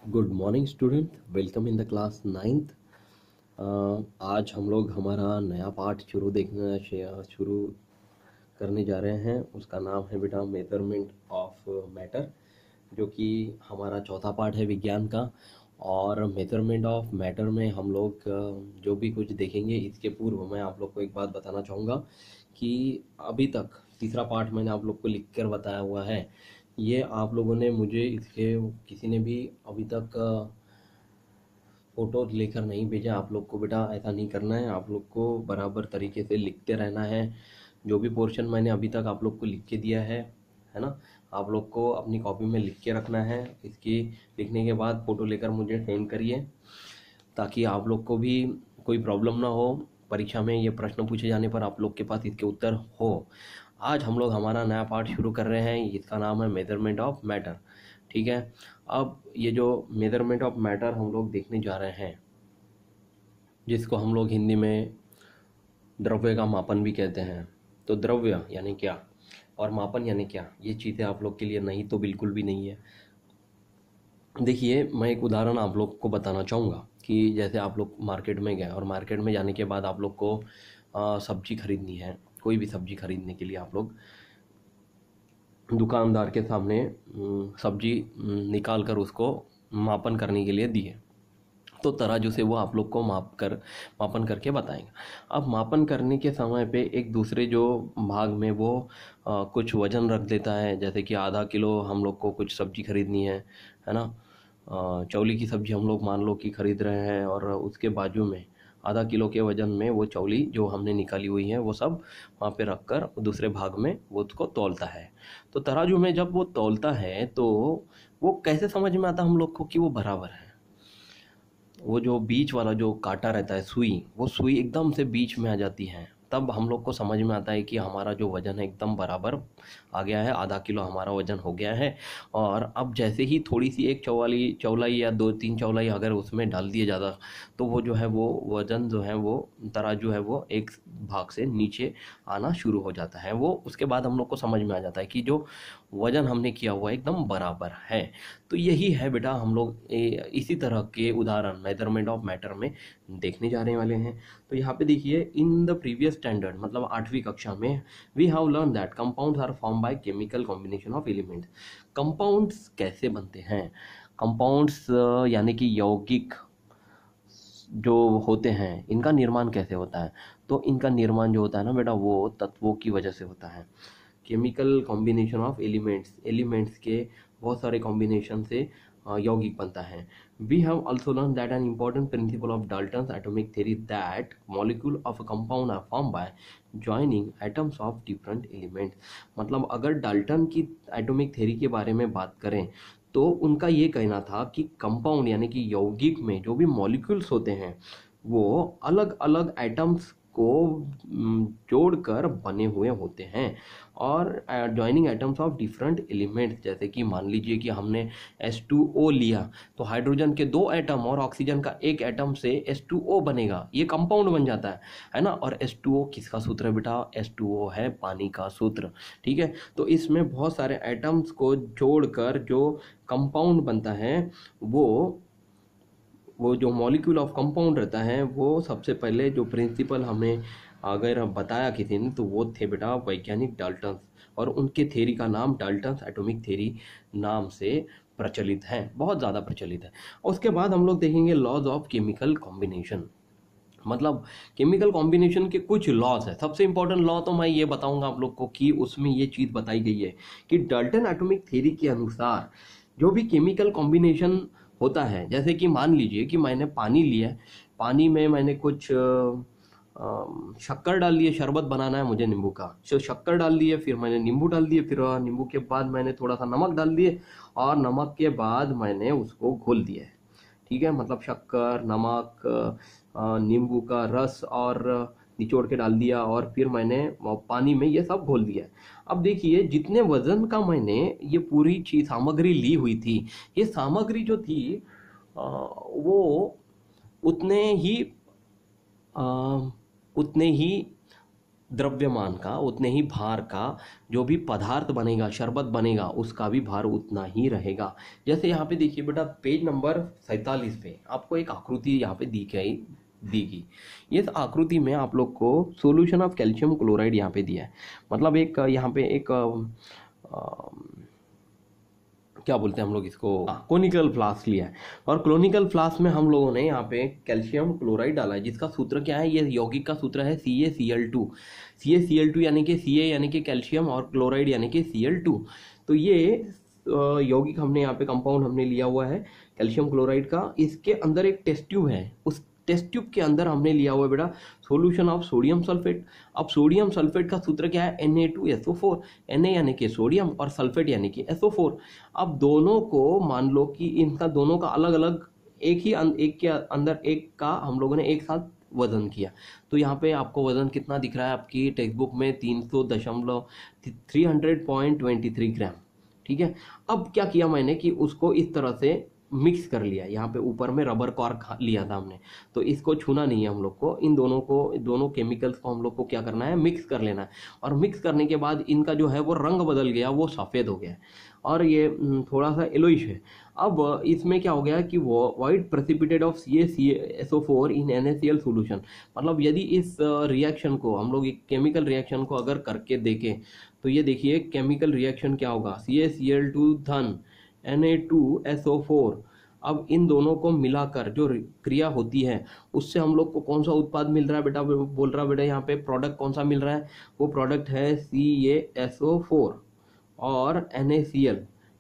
Good morning student, welcome in the class ninth. आज हम लोग हमारा नया पार्ट शुरू करने जा रहे हैं। उसका नाम है बेटा मेजरमेंट ऑफ मैटर, जो कि हमारा चौथा पार्ट है विज्ञान का। और मेजरमेंट ऑफ मैटर में हम लोग जो भी कुछ देखेंगे, इसके पूर्व मैं आप लोग को एक बात बताना चाहूँगा कि अभी तक तीसरा पार्ट मैंने आप लोग को लिख कर बताया हुआ है। ये आप लोगों ने मुझे इसके किसी ने भी अभी तक फ़ोटो लेकर नहीं भेजा। आप लोग को बेटा ऐसा नहीं करना है, आप लोग को बराबर तरीके से लिखते रहना है। जो भी पोर्शन मैंने अभी तक आप लोग को लिख के दिया है ना, आप लोग को अपनी कॉपी में लिख के रखना है। इसकी लिखने के बाद फ़ोटो लेकर मुझे सेंड करिए, ताकि आप लोग को भी कोई प्रॉब्लम ना हो। परीक्षा में ये प्रश्न पूछे जाने पर आप लोग के पास इसके उत्तर हो। आज हम लोग हमारा नया पार्ट शुरू कर रहे हैं, इसका नाम है मेजरमेंट ऑफ मैटर। ठीक है, अब ये जो मेजरमेंट ऑफ मैटर हम लोग देखने जा रहे हैं, जिसको हम लोग हिंदी में द्रव्य का मापन भी कहते हैं। तो द्रव्य यानी क्या और मापन यानी क्या, ये चीज़ें आप लोग के लिए नहीं तो बिल्कुल भी नहीं है। देखिए, मैं एक उदाहरण आप लोग को बताना चाहूँगा कि जैसे आप लोग मार्केट में गए और मार्केट में जाने के बाद आप लोग को सब्जी खरीदनी है। कोई भी सब्जी खरीदने के लिए आप लोग दुकानदार के सामने सब्जी निकाल कर उसको मापन करने के लिए दिए, तो तराजू से वो आप लोग को मापन करके बताएंगे। अब मापन करने के समय पे एक दूसरे जो भाग में वो कुछ वजन रख देता है। जैसे कि आधा किलो हम लोग को कुछ सब्जी खरीदनी है ना। चौली की सब्जी हम लोग मान लो कि खरीद रहे हैं, और उसके बाजू में आधा किलो के वजन में वो चौली जो हमने निकाली हुई है वो सब वहाँ पे रख कर दूसरे भाग में वो उसको तौलता है। तो तराजू में जब वो तौलता है तो वो कैसे समझ में आता हम लोग को कि वो बराबर है। वो जो बीच वाला जो कांटा रहता है, सुई, वो सुई एकदम से बीच में आ जाती है, तब हम लोग को समझ में आता है कि हमारा जो वज़न है एकदम बराबर आ गया है, आधा किलो हमारा वज़न हो गया है। और अब जैसे ही थोड़ी सी एक चौलाई या दो तीन चौलाई अगर उसमें डाल दिए ज़्यादा, तो वो जो है वो वज़न जो है वो तराजू है वो एक भाग से नीचे आना शुरू हो जाता है। वो उसके बाद हम लोग को समझ में आ जाता है कि जो वज़न हमने किया हुआ एकदम बराबर है। तो यही है बेटा, हम लोग इसी तरह के उदाहरण मेजरमेंट ऑफ मैटर में देखने जाने वाले हैं। तो यहाँ पे देखिए, इन द प्रीवियस स्टैंडर्ड मतलब 8वीं कक्षा में we have learn that compounds are form by chemical combination of elements. Compounds कैसे बनते हैं? कंपाउंड्स यानी कि यौगिक जो होते हैं, इनका निर्माण कैसे होता है? तो इनका निर्माण जो होता है ना बेटा, वो तत्वों की वजह से होता है। केमिकल कॉम्बिनेशन ऑफ एलिमेंट्स के बहुत सारे कॉम्बिनेशन से यौगिक बनता है। We have also learn that an important principle of Dalton's atomic theory that molecule of a compound are form by joining atoms of different elements. मतलब अगर डाल्टन की एटॉमिक थ्योरी के बारे में बात करें, तो उनका ये कहना था कि कंपाउंड यानी कि यौगिक में जो भी मॉलिक्यूल्स होते हैं वो अलग अलग एटम्स को जोड़कर बने हुए होते हैं। और joining atoms of different elements, जैसे कि मान लीजिए कि हमने H2O लिया, तो हाइड्रोजन के 2 एटम और ऑक्सीजन का 1 एटम से H2O बनेगा, ये कंपाउंड बन जाता है ना। और H2O किसका सूत्र है बेटा? H2O है पानी का सूत्र। ठीक है, तो इसमें बहुत सारे एटम्स को जोड़कर जो कंपाउंड बनता है, वो जो मॉलिक्यूल ऑफ कंपाउंड रहता है, वो सबसे पहले जो प्रिंसिपल हमें अगर बताया किसी ने, तो वो थे बेटा वैज्ञानिक डाल्टन्स। और उनके थ्योरी का नाम डाल्टन्स एटॉमिक थ्योरी नाम से प्रचलित है, बहुत ज़्यादा प्रचलित है। उसके बाद हम लोग देखेंगे लॉज ऑफ केमिकल कॉम्बिनेशन। मतलब केमिकल कॉम्बिनेशन के कुछ लॉज है। सबसे इंपॉर्टेंट लॉ तो मैं ये बताऊंगा आप लोग को कि उसमें ये चीज़ बताई गई है कि डाल्टन एटॉमिक थ्योरी के अनुसार जो भी केमिकल कॉम्बिनेशन होता है, जैसे कि मान लीजिए कि मैंने पानी लिया, पानी में मैंने कुछ शक्कर डाल दिए, शरबत बनाना है मुझे नींबू का, तो शक्कर डाल दिए, फिर मैंने नींबू डाल दिए, फिर नींबू के बाद मैंने थोड़ा सा नमक डाल दिए, और नमक के बाद मैंने उसको घोल दिया है। ठीक है, मतलब शक्कर, नमक, नींबू का रस और निचोड़ के डाल दिया, और फिर मैंने पानी में ये सब घोल दिया। अब देखिए, जितने वजन का मैंने ये पूरी चीज सामग्री ली हुई थी, ये सामग्री जो थी वो उतने ही अ, उतने ही द्रव्यमान का, उतने ही भार का जो भी पदार्थ बनेगा, शरबत बनेगा, उसका भी भार उतना ही रहेगा। जैसे यहाँ पे देखिए बेटा, पेज नंबर 47 पे आपको एक आकृति यहाँ पे दी गई। इस आकृति में आप लोग को सॉल्यूशन ऑफ कैल्शियम क्लोराइड यहाँ पे दिया है। मतलब एक यहाँ पे एक क्या बोलते हैं हम लोग इसको, कोनिकल फ्लास्क लिया है, और क्लोनिकल फ्लास्क में हम लोगों ने यहाँ पे कैल्शियम क्लोराइड डाला है, जिसका सूत्र क्या है, ये यौगिक का सूत्र है CaCl2। CaCl2 यानी कि Ca यानी कि कैल्शियम और क्लोराइड यानी कि Cl2। तो ये यौगिक हमने यहाँ पे कंपाउंड हमने लिया हुआ है कैल्शियम क्लोराइड का। इसके अंदर एक टेस्ट ट्यूब है, उस टेस्ट ट्यूब के अंदर हमने लिया हुआ है बेटा सॉल्यूशन ऑफ सोडियम सल्फेट। अब सोडियम सल्फेट का सूत्र क्या है, Na2SO4। Na यानी कि सोडियम और सल्फेट यानी कि SO4। अब दोनों को मान लो कि इनका दोनों का अलग अलग एक के अंदर एक का हम लोगों ने एक साथ वजन किया। तो यहाँ पे आपको वजन कितना दिख रहा है आपकी टेक्स्ट बुक में, 300.23 ग्राम। ठीक है। अब क्या किया मैंने कि उसको इस तरह से मिक्स कर लिया। यहाँ पे ऊपर में रबर कॉर्क लिया था हमने, तो इसको छूना नहीं है हम लोग को। इन दोनों केमिकल्स को हम लोग को क्या करना है, मिक्स कर लेना है। और मिक्स करने के बाद इनका जो है वो रंग बदल गया, वो सफ़ेद हो गया और ये थोड़ा सा येलोइश है। अब इसमें क्या हो गया कि वो white precipitate of CaSO4 in NaCl solution. मतलब यदि इस रिएक्शन को हम लोग एक केमिकल रिएक्शन को अगर करके देखें तो ये देखिए केमिकल रिएक्शन क्या होगा, CaCl2 धन Na2SO4। अब इन दोनों को मिलाकर जो क्रिया होती है उससे हम लोग को कौन सा उत्पाद मिल रहा है बेटा, बोल रहा है बेटा यहाँ पे प्रोडक्ट कौन सा मिल रहा है, वो प्रोडक्ट है CaSO4 और NaCl,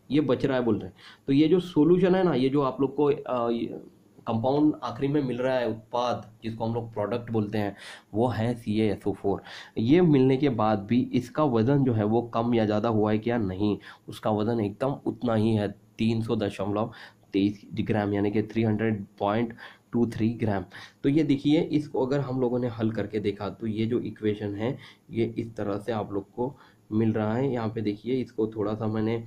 ये बच रहा है बोल रहे हैं। तो ये जो सॉल्यूशन है ना, ये जो आप लोग को कंपाउंड आखिरी में मिल रहा है उत्पाद, जिसको हम लोग प्रोडक्ट बोलते हैं, वो है CaSO4। ये मिलने के बाद भी इसका वजन जो है वो कम या ज़्यादा हुआ है क्या, नहीं, उसका वजन एकदम उतना ही है, 300.23 ग्राम यानी कि 300.23 ग्राम। तो ये देखिए, इसको अगर हम लोगों ने हल करके देखा तो ये जो इक्वेशन है ये इस तरह से आप लोग को मिल रहा है। यहाँ पे देखिए, इसको थोड़ा सा मैंने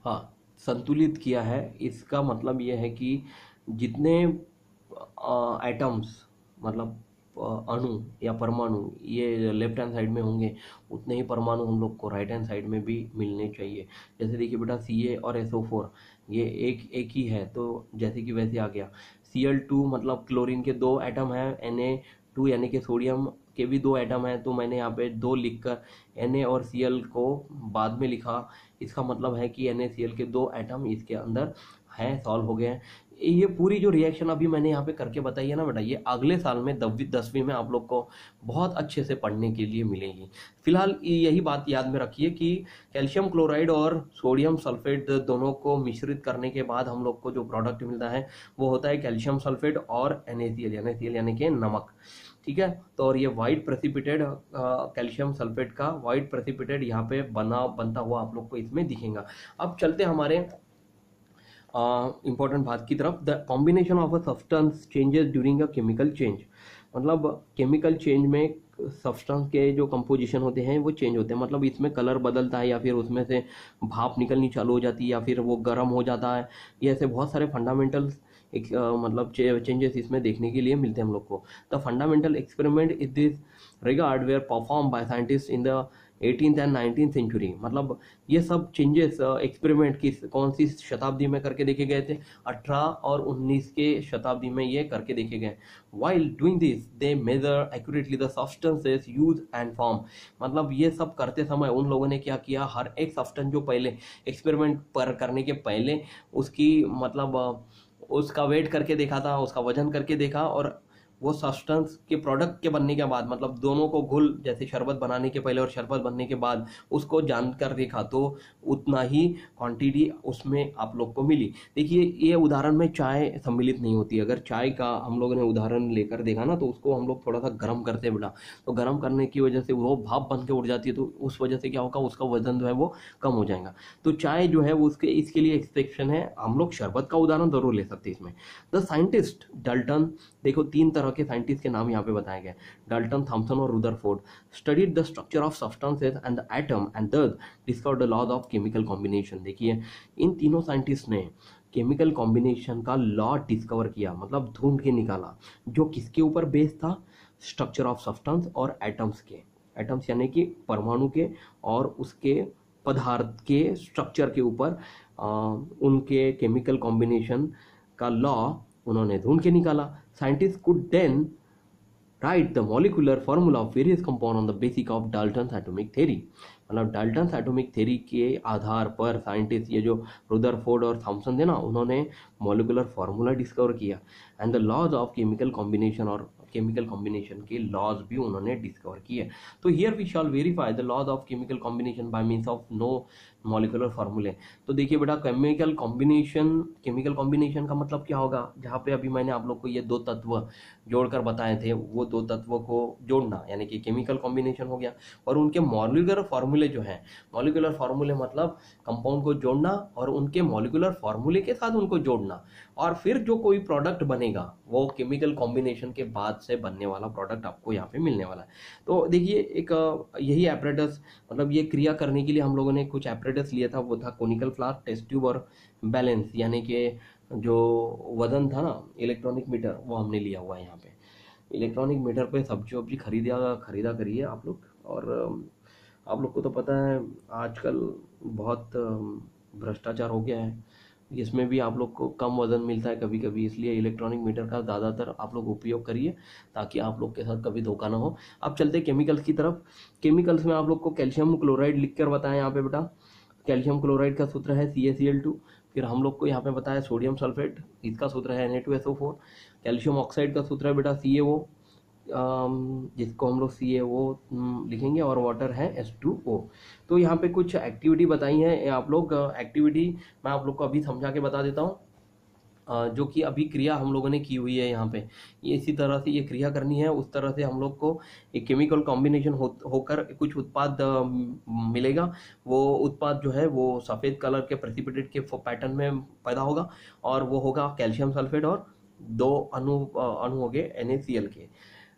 हाँ संतुलित किया है। इसका मतलब ये है कि जितने एटम्स मतलब अणु या परमाणु ये लेफ्ट हैंड साइड में होंगे, उतने ही परमाणु हम लोग को राइट हैंड साइड में भी मिलने चाहिए। जैसे देखिए बेटा, Ca और SO4 ये एक ही है, तो जैसे कि वैसे आ गया। Cl2 मतलब क्लोरीन के 2 एटम हैं, Na2 यानी कि सोडियम के भी 2 एटम हैं, तो मैंने यहाँ पे 2 लिखकर Na और Cl को बाद में लिखा। इसका मतलब है कि NaCl के 2 एटम इसके अंदर हैं, सॉल्व हो गए हैं। ये पूरी जो रिएक्शन अभी मैंने यहाँ पे करके बताई है ना बेटा, ये अगले साल में 10वीं में आप लोग को बहुत अच्छे से पढ़ने के लिए मिलेगी। फिलहाल यही बात याद में रखिए कि कैल्शियम क्लोराइड और सोडियम सल्फेट दोनों को मिश्रित करने के बाद हम लोग को जो प्रोडक्ट मिलता है वो होता है कैल्शियम सल्फेट और NaCl यानी कि नमक। ठीक है। तो और ये वाइट प्रेसिपिटेड कैल्शियम सल्फेट का वाइट प्रेसिपिटेड यहाँ पे बनता हुआ आप लोग को इसमें दिखेगा। अब चलते हमारे इंपॉर्टेंट बात की तरफ। The combination of a substance changes during a chemical change. मतलब केमिकल चेंज में सब्सटेंस के जो कंपोजिशन होते हैं वो चेंज होते हैं। मतलब इसमें कलर बदलता है, या फिर उसमें से भाप निकलनी चालू हो जाती है, या फिर वो गर्म हो जाता है। ये ऐसे बहुत सारे फंडामेंटल्स मतलब चेंजेस इसमें देखने के लिए मिलते हैं हम लोग को। The fundamental experiment is this regard were perform by scientist in the 18th and 19th century. मतलब ये सब चेंजेस एक्सपेरिमेंट कौन सी शताब्दी में करके देखे गए थे, 18 और 19 के शताब्दी में ये करके देखे गए। While doing this they measure accurately the substances use and form. मतलब ये सब करते समय उन लोगों ने क्या किया, हर एक सब्सटेंस जो पहले एक्सपेरिमेंट पर करने के पहले उसकी मतलब उसका वेट करके देखा था, उसका वजन करके देखा, और वो सब्सटेंस के प्रोडक्ट के बनने के बाद, मतलब दोनों को घुल, जैसे शरबत बनाने के पहले और शरबत बनने के बाद उसको जानकर देखा, तो उतना ही क्वांटिटी उसमें आप लोग को मिली। देखिए, ये उदाहरण में चाय सम्मिलित नहीं होती। अगर चाय का हम लोगों ने उदाहरण लेकर देखा ना, तो उसको हम लोग थोड़ा सा गर्म करते बेटा, तो गर्म करने की वजह से वो भाप बन के उड़ जाती है, तो उस वजह से क्या होगा, उसका वजन जो है वो कम हो जाएगा। तो चाय जो है वो इसके लिए एक्सेप्शन है। हम लोग शरबत का उदाहरण जरूर ले सकते हैं इसमें। द साइंटिस्ट डाल्टन, देखो 3 तरह के साइंटिस्ट के नाम यहाँ पे बताए गए, डाल्टन, थॉमसन और Rutherford, studied the structure of substances and the atom and thus discovered the laws of chemical combination. देखिए, इन तीनों साइंटिस्ट ने केमिकल कॉम्बिनेशन का लॉ डिस्कवर किया, मतलब ढूंढ के निकाला, जो किसके ऊपर बेस्ड था, स्ट्रक्चर ऑफ सब्सटेंस और एटम्स के, एटम्स यानी कि परमाणु के और उसके पदार्थ के स्ट्रक्चर के ऊपर उनके केमिकल कॉम्बिनेशन का लॉ उन्होंने ढूंढ के निकाला। Scientist could then write the molecular formula of various compound on the basis of Dalton's atomic theory। मतलब डाल्टन्स एटॉमिक थ्योरी के आधार पर साइंटिस्ट ये जो रुदरफोर्ड और थॉमसन थे ना, उन्होंने मॉलिकुलर फार्मूला डिस्कवर किया and the laws of chemical combination, और केमिकल कॉम्बिनेशन के लॉज भी उन्होंने डिस्कवर किए। तो here we shall verify the laws of chemical combination by means of no molecular फार्मूले। तो देखिए बेटा, केमिकल कॉम्बिनेशन का मतलब क्या होगा, जहाँ पे अभी मैंने आप लोग को ये दो तत्व जोड़कर बताए थे, वो दो तत्वों को जोड़ना यानी कि केमिकल कॉम्बिनेशन हो गया। और उनके मॉलिकुलर फार्मूले जो हैं, मॉलिकुलर फार्मूले मतलब कंपाउंड को जोड़ना और उनके मॉलिकुलर फार्मूले के साथ उनको जोड़ना, और फिर जो कोई प्रोडक्ट बनेगा वो केमिकल कॉम्बिनेशन के बाद से बनने वाला प्रोडक्ट आपको यहाँ पे मिलने वाला है। तो देखिए, एक यही एपरेटस, मतलब ये क्रिया करने के लिए हम लोगों ने कुछ एपरेटस लिया था, वो था कोनिकल फ्लास्क, टेस्ट ट्यूब और बैलेंस, यानी कि जो वजन था ना, इलेक्ट्रॉनिक मीटर, वो हमने लिया हुआ है यहाँ पे। इलेक्ट्रॉनिक मीटर पे सब्जी खरीदा करिए आप लोग। और आप लोग को तो पता है आजकल बहुत भ्रष्टाचार हो गया है, इसमें भी आप लोग को कम वजन मिलता है कभी कभी, इसलिए इलेक्ट्रॉनिक मीटर का ज़्यादातर आप लोग उपयोग करिए ताकि आप लोग के साथ कभी धोखा ना हो। अब चलते केमिकल्स की तरफ। केमिकल्स में आप लोग को कैल्शियम क्लोराइड लिख कर बताएं यहाँ पे बेटा। कैल्शियम क्लोराइड का सूत्र है CaCl2। फिर हम लोग को यहाँ पे बताया सोडियम सल्फेट, इसका सूत्र है Na2SO4। कैल्शियम ऑक्साइड का सूत्र है बेटा CaO, जिसको हम लोग CaO लिखेंगे, और वाटर है H2O। तो यहाँ पे कुछ एक्टिविटी बताई है आप लोग। एक्टिविटी मैं आप लोग को अभी समझा के बता देता हूँ, जो कि अभी क्रिया हम लोगों ने की हुई है यहाँ पे। ये इसी तरह से ये क्रिया करनी है, उस तरह से हम लोग को एक केमिकल कॉम्बिनेशन होकर कुछ उत्पाद मिलेगा। वो उत्पाद जो है वो सफ़ेद कलर के प्रेसिपिटेट के पैटर्न में पैदा होगा, और वो होगा कैल्शियम सल्फेट और दो अणु हो गए NaCl के,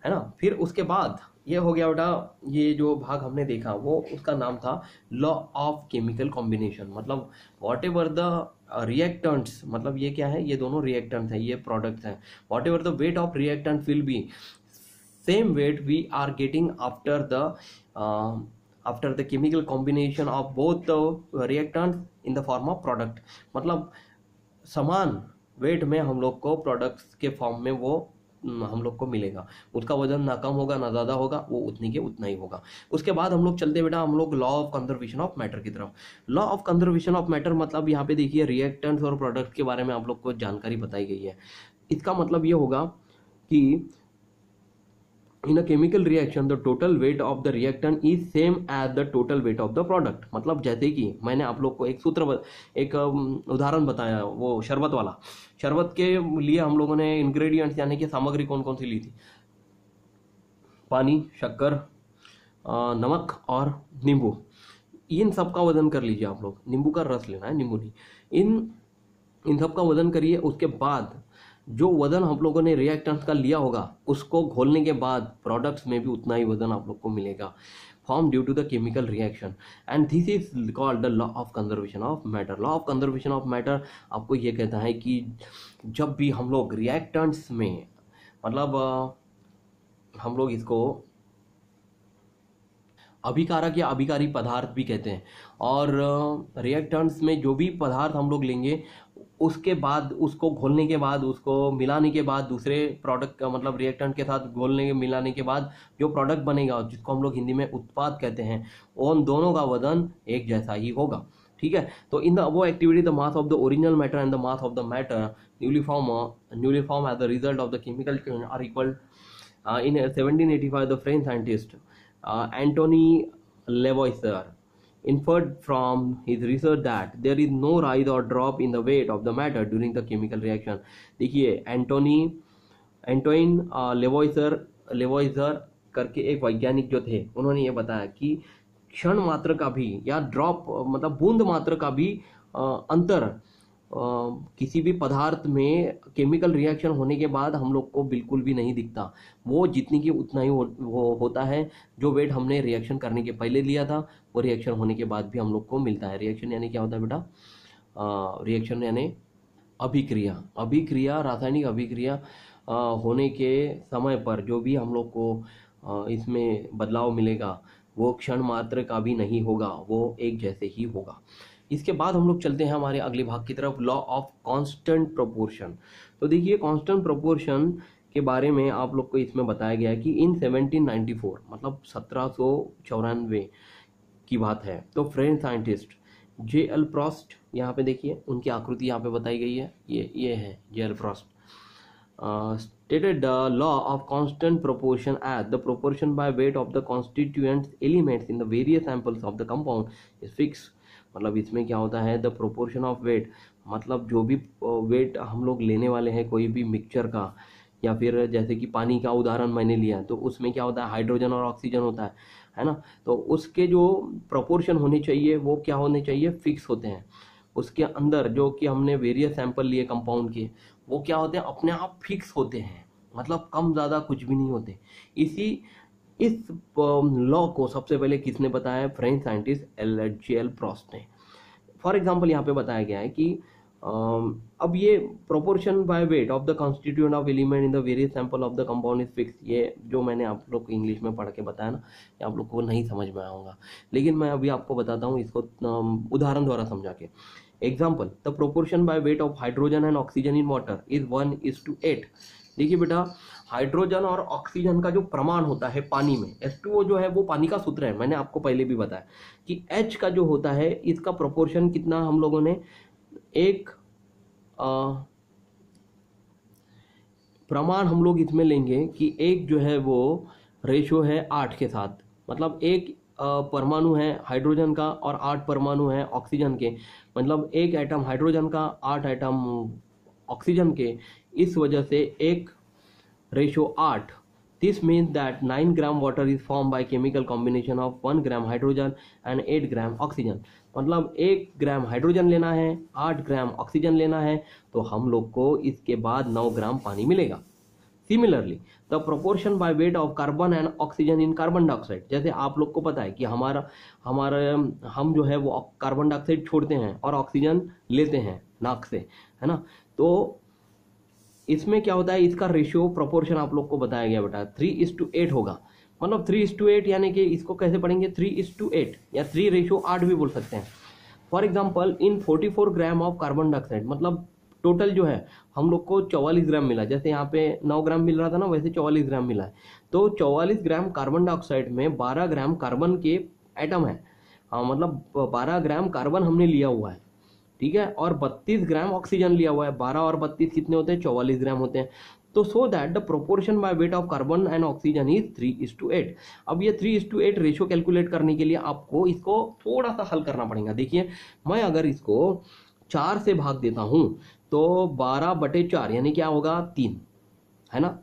है ना। फिर उसके बाद ये हो गया बेटा, ये जो भाग हमने देखा वो उसका नाम था लॉ ऑफ केमिकल कॉम्बिनेशन। मतलब वॉट एवर द रिएक्टेंट्स, मतलब ये क्या है, ये दोनों रिएक्टेंट्स हैं, ये प्रोडक्ट्स हैं। Whatever the weight of reactant will be same weight we are getting after the chemical combination of both the reactants in the form of product. मतलब समान वेट में हम लोग को प्रोडक्ट्स के फॉर्म में वो हम लोग को मिलेगा। उसका वजन ना कम होगा ना ज़्यादा होगा, वो उतनी के उतना ही होगा। उसके बाद हम लोग चलते बेटा हम लोग law of conservation of matter की तरफ। Law of conservation of matter मतलब यहाँ पे देखिए रिएक्टेंट्स और प्रोडक्ट के बारे में आप लोग को जानकारी बताई गई है। इसका मतलब ये होगा कि in a chemical reaction the total weight of the reactant is same as the total weight of the product। मतलब जैसे कि मैंने आप लोग को एक उदाहरण बताया, वो शरबत वाला। शरबत के लिए हम लोगों ने इंग्रेडिएंट्स यानी कि सामग्री कौन कौन सी ली थी, पानी, शक्कर, नमक और नींबू। इन सब का वजन कर लीजिए आप लोग, नींबू का रस लेना है, नींबू नहीं। इन सब का वजन करिए। उसके बाद जो वजन हम लोगों ने रिएक्टेंट्स का लिया होगा उसको घोलने के बाद प्रोडक्ट्स में भी उतना ही वजन आप लोग को मिलेगा, form due to the chemical reaction, and this is called the law of conservation of matter. Law of conservation of matter आपको ये कहता है कि जब भी हम लोग रिएक्टेंट्स में, मतलब हम लोग इसको अभिकारक या अभिकारी पदार्थ भी कहते हैं, और रिएक्टेंट्स में जो भी पदार्थ हम लोग लेंगे उसके बाद उसको घोलने के बाद, उसको मिलाने के बाद, दूसरे प्रोडक्ट का मतलब रिएक्टेंट के साथ घोलने मिलाने के बाद जो प्रोडक्ट बनेगा, जिसको हम लोग हिंदी में उत्पाद कहते हैं, उन दोनों का वजन एक जैसा ही होगा। ठीक है। तो इन द वो activity the mass of the original matter and the mass of the matter newly form as the result of the chemical change are equal. In 1785 the French scientist Antoine Lavoisier inferred from his research that there is no rise or drop in the weight of the matter during the chemical reaction। देखिए Antoine लेवॉइजर करके एक वैज्ञानिक जो थे, उन्होंने ये बताया कि क्षण मात्र का भी या ड्रॉप मतलब बूंद मात्र का भी अंतर किसी भी पदार्थ में केमिकल रिएक्शन होने के बाद हम लोग को बिल्कुल भी नहीं दिखता। वो जितनी की उतना ही वो होता है जो वेट हमने रिएक्शन करने के पहले लिया था, वो रिएक्शन होने के बाद भी हम लोग को मिलता है। रिएक्शन यानी क्या होता है बेटा, रिएक्शन यानी अभिक्रिया, रासायनिक अभिक्रिया होने के समय पर जो भी हम लोग को इसमें बदलाव मिलेगा वो क्षण मात्र का भी नहीं होगा, वो एक जैसे ही होगा। इसके बाद हम लोग चलते हैं हमारे अगले भाग की तरफ, लॉ ऑफ कांस्टेंट प्रोपोर्शन। तो देखिए कांस्टेंट प्रोपोर्शन के बारे में आप लोग को इसमें बताया गया है कि इन 1794 मतलब 1794 की बात है, तो फ्रेंच साइंटिस्ट जे.एल. प्रॉस्ट, यहाँ पे देखिए उनकी आकृति यहाँ पे बताई गई है, ये है J L. Proust, stated the law of constant proportion as the proportion by weight of the constituent elements in the various samples of the compound is fixed। मतलब इसमें क्या होता है, द प्रोपोर्शन ऑफ वेट, मतलब जो भी वेट हम लोग लेने वाले हैं कोई भी मिक्सचर का, या फिर जैसे कि पानी का उदाहरण मैंने लिया, तो उसमें क्या होता है, हाइड्रोजन और ऑक्सीजन होता है ना, तो उसके जो प्रोपोर्शन होने चाहिए वो क्या होने चाहिए, फिक्स होते हैं। उसके अंदर जो कि हमने वेरियस सैंपल लिए कंपाउंड के, वो क्या होते हैं, अपने आप फिक्स होते हैं, मतलब कम ज़्यादा कुछ भी नहीं होते। इस लॉ को सबसे पहले किसने बताया, फ्रेंच साइंटिस्ट जे.एल. प्रॉस्ट ने। फॉर एग्जांपल यहाँ पे बताया गया है कि अब ये proportion by weight of the constituent of element in the various sample of the compound is fix, ये जो मैंने आप लोग को इंग्लिश में पढ़ के बताया ना, ये आप लोग को नहीं समझ में आया होगा, लेकिन मैं अभी आपको बताता हूँ इसको उदाहरण द्वारा समझा के। Example, the proportion by weight of hydrogen and oxygen in water is 1:8। देखिए बेटा, हाइड्रोजन और ऑक्सीजन का जो प्रमाण होता है पानी में, H2O जो है वो पानी का सूत्र है, मैंने आपको पहले भी बताया कि H का जो होता है इसका प्रोपोर्शन कितना हम लोगों ने एक प्रमाण हम लोग इसमें लेंगे कि एक जो है वो रेशो है 8 के साथ, मतलब एक परमाणु है हाइड्रोजन का और 8 परमाणु है ऑक्सीजन के, मतलब एक एटम हाइड्रोजन का 8 एटम ऑक्सीजन के, इस वजह से एक ratio 8। This means that 9 gram water is form by chemical combination of 1 gram hydrogen and 8 gram oxygen. मतलब 1 ग्राम हाइड्रोजन लेना है, 8 ग्राम ऑक्सीजन लेना है, तो हम लोग को इसके बाद 9 ग्राम पानी मिलेगा। Similarly the proportion by weight of carbon and oxygen in carbon dioxide, जैसे आप लोग को पता है कि हम जो है वो कार्बन डाइऑक्साइड छोड़ते हैं और ऑक्सीजन लेते हैं नाक से, है ना, तो इसमें क्या होता है, इसका रेशियो प्रोपोर्शन आप लोग को बताया गया बेटा 3:8 होगा। मतलब 3:8 यानी कि इसको कैसे पढ़ेंगे, 3:8 या 3:8 भी बोल सकते हैं। For example in 44 gram of carbon dioxide, मतलब टोटल जो है हम लोग को 44 ग्राम मिला, जैसे यहाँ पे 9 ग्राम मिल रहा था ना, वैसे 44 ग्राम मिला है। तो 44 ग्राम कार्बन डाइऑक्साइड में 12 ग्राम कार्बन के एटम है, हाँ मतलब 12 ग्राम कार्बन हमने लिया हुआ है, ठीक है, और 32 ग्राम ऑक्सीजन लिया हुआ है। 12 और 32 कितने होते हैं, 44 ग्राम होते हैं। तो so that the proportion by weight of carbon and oxygen is 3:8। अब ये 3:8 रेशियो कैलकुलेट करने के लिए आपको इसको थोड़ा सा हल करना पड़ेगा। देखिए, मैं अगर इसको 4 से भाग देता हूं तो 12/4 यानी क्या होगा, 3, है ना,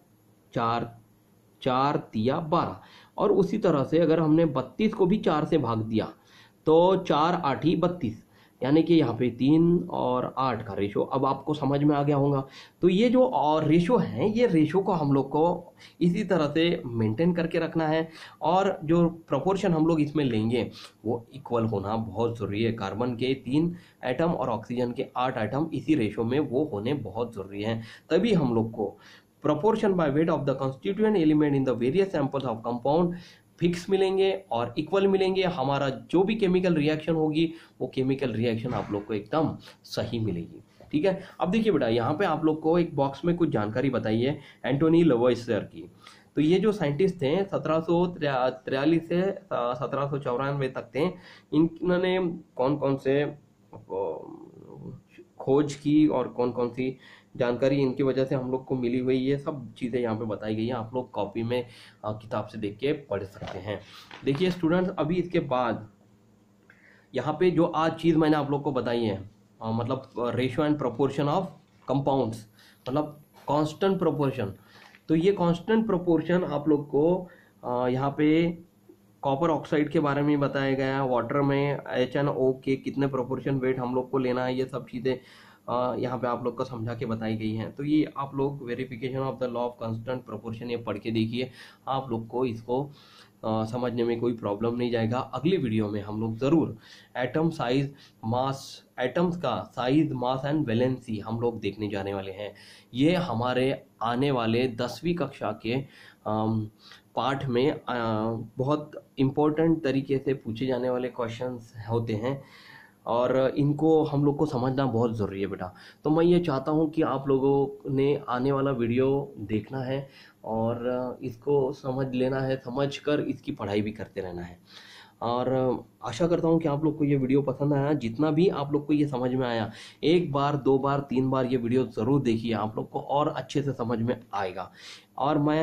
4 तिया 12। और उसी तरह से अगर हमने 32 को भी 4 से भाग दिया तो 4 8 32, यानी कि यहाँ पे 3 और 8 का रेशो अब आपको समझ में आ गया होगा। तो ये जो और रेशो है, ये रेशो को हम लोग को इसी तरह से मेंटेन करके रखना है, और जो प्रोपोर्शन हम लोग इसमें लेंगे वो इक्वल होना बहुत ज़रूरी है। कार्बन के 3 एटम और ऑक्सीजन के 8 एटम इसी रेशो में वो होने बहुत ज़रूरी है, तभी हम लोग को proportion by weight of the constituent element in the various samples of compound fix मिलेंगे और इक्वल मिलेंगे। हमारा जो भी केमिकल रिएक्शन होगी वो केमिकल रिएक्शन आप लोग को एकदम सही मिलेगी, ठीक है। अब देखिए बेटा, यहाँ पे आप लोग को एक बॉक्स में कुछ जानकारी बताई है एंटोनी लवॉइसियर की। तो ये जो साइंटिस्ट थे 1743 से 1794 तक थे, इन्होंने कौन कौन से खोज की और कौन कौन सी जानकारी इनकी वजह से हम लोग को मिली हुई, ये सब चीज़ें यहाँ पे बताई गई हैं। आप लोग कॉपी में किताब से देख के पढ़ सकते हैं। देखिए स्टूडेंट्स, अभी इसके बाद यहाँ पे जो आज चीज़ मैंने आप लोग को बताई है, मतलब ratio and proportion of compounds, मतलब कांस्टेंट प्रोपोर्शन। तो ये कांस्टेंट प्रोपोर्शन आप लोग को यहाँ पे कॉपर ऑक्साइड के बारे में बताया गया है, वाटर में HNO के कितने प्रोपोर्शन वेट हम लोग को लेना है, ये सब चीज़ें यहाँ पे आप लोग को समझा के बताई गई हैं। तो ये आप लोग verification of the law of constant proportion ये पढ़ के देखिए, आप लोग को इसको समझने में कोई प्रॉब्लम नहीं जाएगा। अगली वीडियो में हम लोग ज़रूर एटम साइज मास, एटम्स का साइज मास एंड वैलेंसी हम लोग देखने जाने वाले हैं। ये हमारे आने वाले 10वीं कक्षा के पाठ में बहुत इम्पोर्टेंट तरीके से पूछे जाने वाले क्वेश्चंस होते हैं और इनको हम लोग को समझना बहुत ज़रूरी है बेटा। तो मैं ये चाहता हूँ कि आप लोगों ने आने वाला वीडियो देखना है और इसको समझ लेना है, समझ कर इसकी पढ़ाई भी करते रहना है। और आशा करता हूँ कि आप लोग को ये वीडियो पसंद आया। जितना भी आप लोग को ये समझ में आया, एक बार, दो बार, तीन बार ये वीडियो ज़रूर देखिए, आप लोग को और अच्छे से समझ में आएगा। और मैं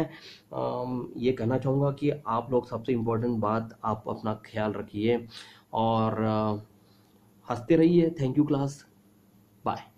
ये कहना चाहूँगा कि आप लोग सबसे इम्पोर्टेंट बात, आप अपना ख्याल रखिए और हंसते रहिए। Thank you class, bye.